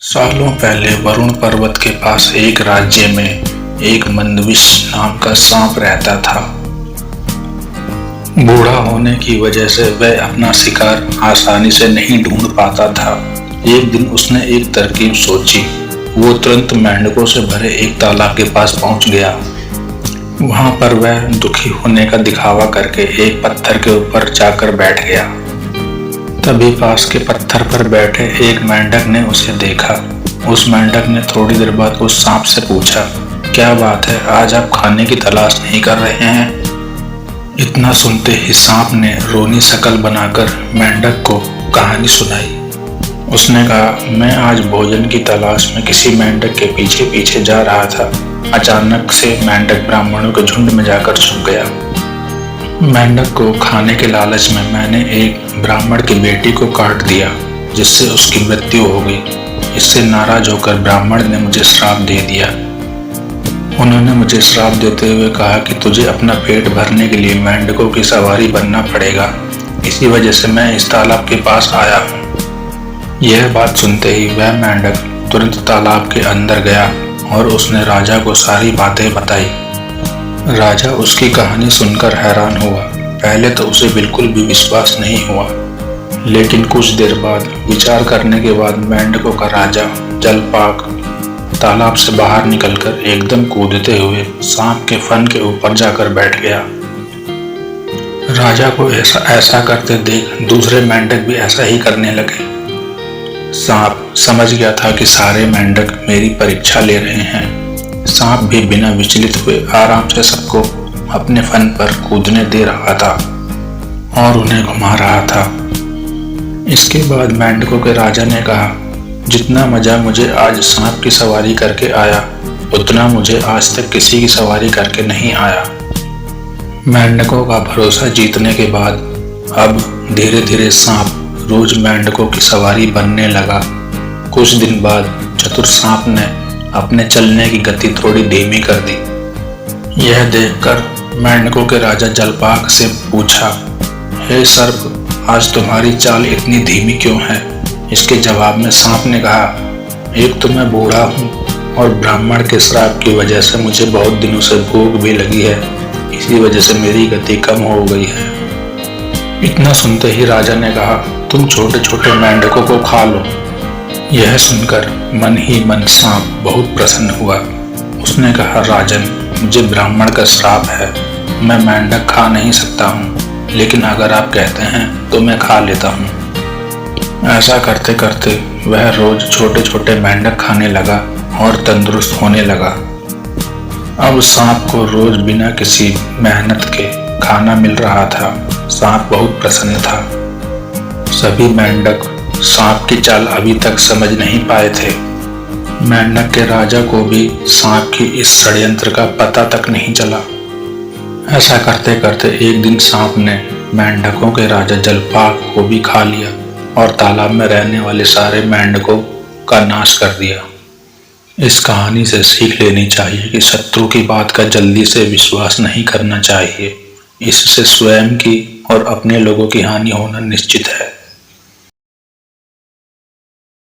सालों पहले वरुण पर्वत के पास एक राज्य में एक मंदविश नाम का सांप रहता था। बूढ़ा होने की वजह से वह अपना शिकार आसानी से नहीं ढूंढ पाता था। एक दिन उसने एक तरकीब सोची। वो तुरंत मेंढकों से भरे एक तालाब के पास पहुंच गया। वहां पर वह दुखी होने का दिखावा करके एक पत्थर के ऊपर जाकर बैठ गया। तभी पास के पत्थर पर बैठे एक मेंढक ने उसे देखा। उस मेंढक ने थोड़ी देर बाद उस सांप से पूछा, क्या बात है, आज आप खाने की तलाश नहीं कर रहे हैं? इतना सुनते ही सांप ने रोनी शकल बनाकर मेंढक को कहानी सुनाई। उसने कहा, मैं आज भोजन की तलाश में किसी मेंढक के पीछे पीछे जा रहा था। अचानक से मेंढक ब्राह्मणों के झुंड में जाकर छुप गया। मेंढक को खाने के लालच में मैंने एक ब्राह्मण की बेटी को काट दिया, जिससे उसकी मृत्यु हो गई। इससे नाराज होकर ब्राह्मण ने मुझे श्राप दे दिया। उन्होंने मुझे श्राप देते हुए कहा कि तुझे अपना पेट भरने के लिए मेंढकों की सवारी बनना पड़ेगा। इसी वजह से मैं इस तालाब के पास आया हूँ। यह बात सुनते ही वह मेंढक तुरंत तालाब के अंदर गया और उसने राजा को सारी बातें बताई। राजा उसकी कहानी सुनकर हैरान हुआ। पहले तो उसे बिल्कुल भी विश्वास नहीं हुआ, लेकिन कुछ देर बाद विचार करने के बाद मेंढकों का राजा जलपाक तालाब से बाहर निकलकर एकदम कूदते हुए सांप के फन के ऊपर जाकर बैठ गया। राजा को ऐसा करते देख दूसरे मेंढक भी ऐसा ही करने लगे। सांप समझ गया था कि सारे मेंढक मेरी परीक्षा ले रहे हैं। सांप भी बिना विचलित हुए आराम से सबको अपने फन पर कूदने दे रहा था और उन्हें घुमा रहा था। इसके बाद मेंढकों के राजा ने कहा, जितना मजा मुझे आज सांप की सवारी करके आया, उतना मुझे आज तक किसी की सवारी करके नहीं आया। मेंढकों का भरोसा जीतने के बाद अब धीरे धीरे सांप रोज मेंढकों की सवारी बनने लगा। कुछ दिन बाद चतुर सांप ने अपने चलने की गति थोड़ी धीमी कर दी। यह देखकर मेंढकों के राजा जलपाक से पूछा, हे सर्प, आज तुम्हारी चाल इतनी धीमी क्यों है? इसके जवाब में सांप ने कहा, एक तो मैं बूढ़ा हूँ और ब्राह्मण के श्राप की वजह से मुझे बहुत दिनों से भूख भी लगी है। इसी वजह से मेरी गति कम हो गई है। इतना सुनते ही राजा ने कहा, तुम छोटे छोटे मेंढकों को खा लो। यह सुनकर मन ही मन सांप बहुत प्रसन्न हुआ। उसने कहा, राजन, मुझे ब्राह्मण का श्राप है, मैं मेंढक खा नहीं सकता हूँ, लेकिन अगर आप कहते हैं तो मैं खा लेता हूँ। ऐसा करते करते वह रोज छोटे छोटे मेंढक खाने लगा और तंदुरुस्त होने लगा। अब सांप को रोज बिना किसी मेहनत के खाना मिल रहा था। सांप बहुत प्रसन्न था। सभी मेंढक सांप की चाल अभी तक समझ नहीं पाए थे। मेंढक के राजा को भी सांप की इस षड्यंत्र का पता तक नहीं चला। ऐसा करते करते एक दिन सांप ने मेंढकों के राजा जलपाक को भी खा लिया और तालाब में रहने वाले सारे मेंढकों का नाश कर दिया। इस कहानी से सीख लेनी चाहिए कि शत्रु की बात का जल्दी से विश्वास नहीं करना चाहिए। इससे स्वयं की और अपने लोगों की हानि होना निश्चित है।